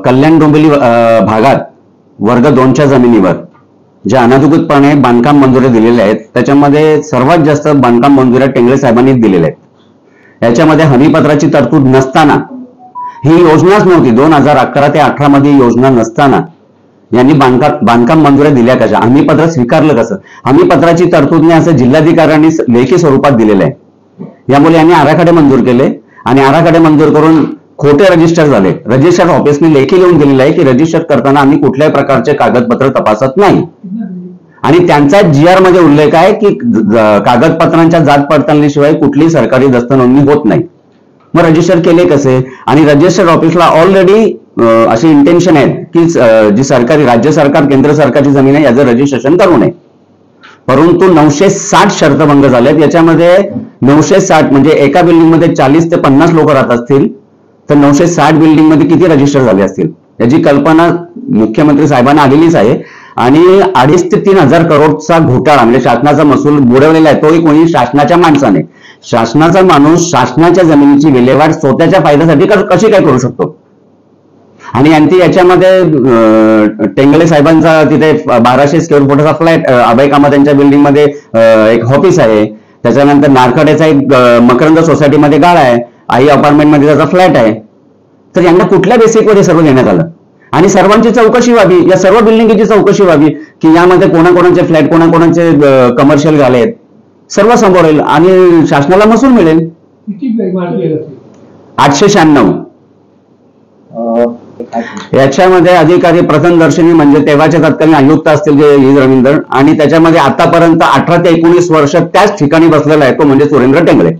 कल्याण डोंबिवली भागात वर्ग 2च्या जमिनीवर ज्या अनधिकृतपणे बांधकाम मंजुऱ्या दिलेल्या आहेत त्याच्यामध्ये सर्वात जास्त बांधकाम मंजुऱ्या टेंगळे साहेबांनी दिलेल्या आहेत। याच्यामध्ये हमीपत्राची तरतूद नसताना, ही योजनाच नव्हती, 2011 ते 18 मध्ये योजना नसताना यांनी बांधकाम मंजुऱ्या दिल्या कशा, हमीपत्र स्वीकारलं कसं? हमीपत्राची तरतूद असं जिल्हाधिकाऱ्यांनी लेखी स्वरूपात दिलेलं आहे। यामुळे यांनी आराखडे मंजूर केले आणि आराखडे मंजूर करून खोटे रजिस्टर झाले। रजिस्टर ऑफिसने लेखी लिहून दिलेलं आहे की रजिस्टर करताना आम्ही कुठल्याही प्रकारचे कागदपत्र तपासत नाही आणि त्यांचा GR मध्ये उल्लेख आहे की कागदपत्रांच्या जात पडताळणीशिवाय कुठलीही सरकारी दस्तनोंदणी होत नाही। मग रजिस्टर केले कसे? आणि रजिस्टर ऑफिसला ऑलरेडी अशी इंटेन्शन आहे की जी सरकारी राज्य सरकार केंद्र सरकारची जमीन आहे याचं रजिस्ट्रेशन करू नये, परंतु 960 शर्तभंग झालेत। याच्यामध्ये 960 म्हणजे एका बिल्डिंग मध्ये 40 ते 50 लोक राहत असतील तर 960 बिल्डिंग मध्ये किती रजिस्टर झाले असतील याची कल्पना मुख्यमंत्री साहेबांना आलेलीच आहे। आणि 2,500 ते 3,000 करोडचा घोटाळा म्हणजे शासनाचा महसूल बुडवलेला आहे, तोही कोणी शासनाच्या माणसाने। शासनाचा माणूस शासनाच्या जमिनीची विल्हेवाट स्वतःच्या फायद्यासाठी कशी काय करू शकतो? आणि आणखी याच्यामध्ये टेंगळे साहेबांचा तिथे 1200 स्क्वेअर फुटाचा फ्लॅट अभय कामत यांच्या बिल्डिंग मध्ये एक ऑफिस आहे, त्याच्यानंतर नारखेडचा एक मकरंद सोसायटीमध्ये गाळा आहे, आई अपार्टमेंट मध्ये त्याचा फ्लॅट आहे। तर यांना कुठल्या बेसिकवर सर्व घेण्यात आलं? आणि सर्वांची चौकशी व्हावी, या सर्व बिल्डिंगची चौकशी व्हावी की यामध्ये कोणाकोणाचे फ्लॅट कोणाकोणाचे कमर्शियल गाळे आहेत, सर्व समोर येईल आणि शासनाला महसूल मिळेल। 896 याच्यामध्ये अधिकारी प्रथमदर्शनी म्हणजे तेव्हाचे तत्कालीन आयुक्त असतील जे ई रवींद्र, आणि त्याच्यामध्ये आतापर्यंत 18 ते 19 वर्ष त्याच ठिकाणी बसलेला आहे तो म्हणजे सुरेंद्र टेंगळे।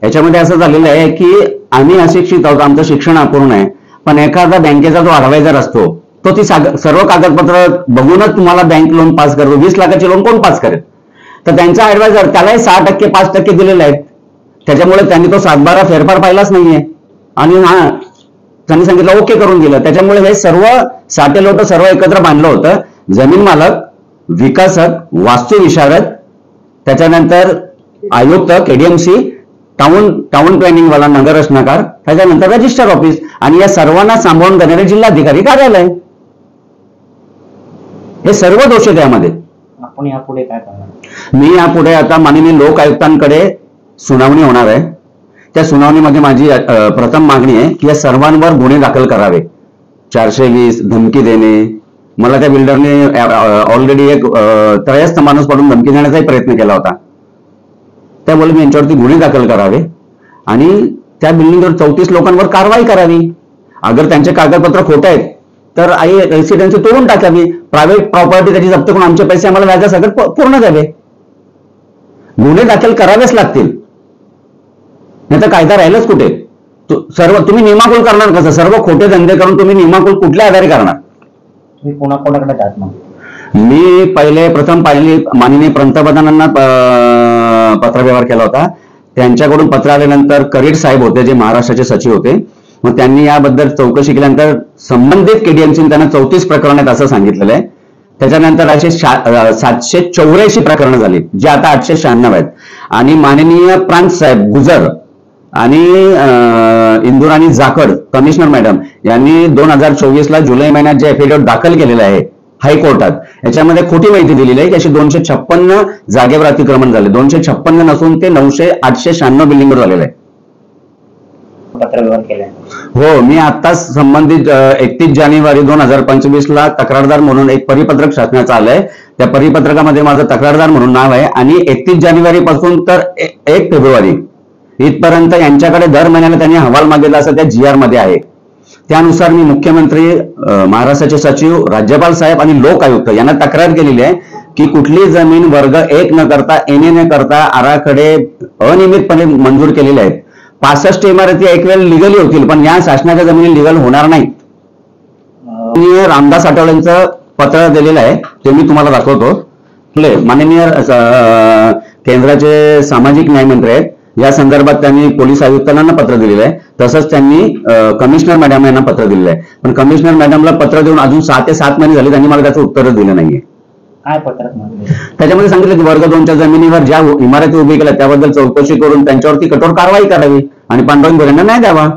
याच्यामध्ये असं झालेलं आहे की आम्ही अशिक्षित आहोत, आमचं शिक्षण अपूर्ण आहे, पण एखादा बँकेचा जो ऍडवायझर असतो तो ती सर्व कागदपत्र बघूनच तुम्हाला बँक लोन पास करतो। 20 लाखाचे लोन कोण पास करेल? तर त्यांचा ऍडवायझर त्यालाही 6% 5% दिलेले आहेत, त्याच्यामुळे त्यांनी तो 7-12 फेरफार पाहिलाच नाहीये आणि त्यांनी सांगितलं ओके करून दिलं। त्याच्यामुळे हे सर्व साटेलोट सर्व एकत्र बांधलं होतं। जमीन मालक, विकासक, वास्तू विशारद, त्याच्यानंतर आयुक्त KDMC, टाउन प्लॅनिंग वाला नगर रचनाकार, त्याच्यानंतर रजिस्टर ऑफिस आणि या सर्वांना सांभाळून घेणारे जिल्हाधिकारी कार्यालय, हे सर्व दोष आहेत यामध्ये। आपण यापुढे काय करणार? मी यापुढे आता माननीय लोक आयुक्तांकडे सुनावणी होणार आहे। त्या सुनावणीमध्ये माझी प्रथम मागणी आहे की या सर्वांवर गुन्हे दाखल करावे। 420 धमकी देणे, मला त्या बिल्डरने ऑलरेडी एक त्रयस्थ माणूस पडून धमकी देण्याचाही प्रयत्न केला होता, त्यामुळे मी यांच्यावरती गुन्हे दाखल करावे आणि त्या बिल्डिंगवर 34 लोकांवर कारवाई करावी। अगर त्यांचे कागदपत्र खोटे आहेत तर रेसिडेन्सी तोडून टाकावी, प्रायव्हेट प्रॉपर्टी त्याची जप्त करून आमचे पैसे आम्हाला व्याजासकट पूर्ण द्यावे। गुन्हे दाखल करावेच लागतील, नाही तर कायदा राहिलच कुठे? सर्व तुम्ही नियमाकुल करणार कसं? सर्व खोटे धंदे करून तुम्ही नियमाकुल कुठल्या आधारे करणार? तुम्ही कोणाकोणाकडे जात मग? मी प्रथम माननीय पंतप्रधानांना पत्रव्यवहार केला होता। त्यांच्याकडून पत्र आल्यानंतर करीड साहेब होते जे महाराष्ट्राचे सचिव होते, मग त्यांनी याबद्दल चौकशी केल्यानंतर संबंधित KDMC त्यांना 34 प्रकरण आहेत असं सांगितलेलं आहे। त्याच्यानंतर असे 784 प्रकरणं झाली जे आता 896 आहेत। आणि माननीय प्रांत साहेब गुजर आणि इंदुराणी जाखड कमिशनर मॅडम यांनी 2024 ला जुलै महिन्यात जे एफिडेव्हिट दाखल केलेलं आहे हायकोर्टात, याच्यामध्ये खोटी माहिती दिलेली आहे की असे 256 जागेवर अतिक्रमण झाले। 256 नसून ते 896 बिल्डिंगवर झालेलं आहे। पत्रव्यवहार केलाय? हो, मी आताच संबंधित 31 जानेवारी 2025 ला तक्रारदार म्हणून एक परिपत्रक शासनाचं आलंय, त्या परिपत्रकामध्ये माझं तक्रारदार म्हणून नाव आहे आणि 31 जानेवारी पासून तर 1 फेब्रुवारी इथपर्यंत यांच्याकडे दर महिन्याला त्यांनी अहवाल मागितला असं त्या GR मध्ये आहे। त्यानुसार मी मुख्यमंत्री, महाराष्ट्राचे सचिव, राज्यपाल साहेब आणि लोक आयुक्त यांना तक्रार केलेली आहे की कुठली जमीन वर्ग 1 न करता NA न करता आराखडे अनियमितपणे मंजूर केलेले आहेत। 65 इमारती एक वेळ लिगली होतील पण या शासनाच्या जमिनी लिगल होणार नाही। रामदास आठवलेंचं पत्र दिलेलं आहे ते मी तुम्हाला दाखवतो। माननीय केंद्राचे सामाजिक न्याय मंत्री आहेत, या संदर्भात त्यांनी पोलीस आयुक्तांना पत्र दिलेलं आहे, तसंच त्यांनी कमिशनर मॅडम यांना पत्र दिलेलं आहे, पण कमिशनर मॅडमला पत्र देऊन अजून 6 ते 7 महिने झाले, त्यांनी मला त्याचं उत्तर दिलं नाहीये। काय पत्रक? त्याच्यामध्ये सांगितलं की वर्ग 2च्या जमिनीवर ज्या इमारती उभी केल्या त्याबद्दल चौकशी करून त्यांच्यावरती कठोर कारवाई करावी आणि पांडुरंग गोरेंना न्याय द्यावा.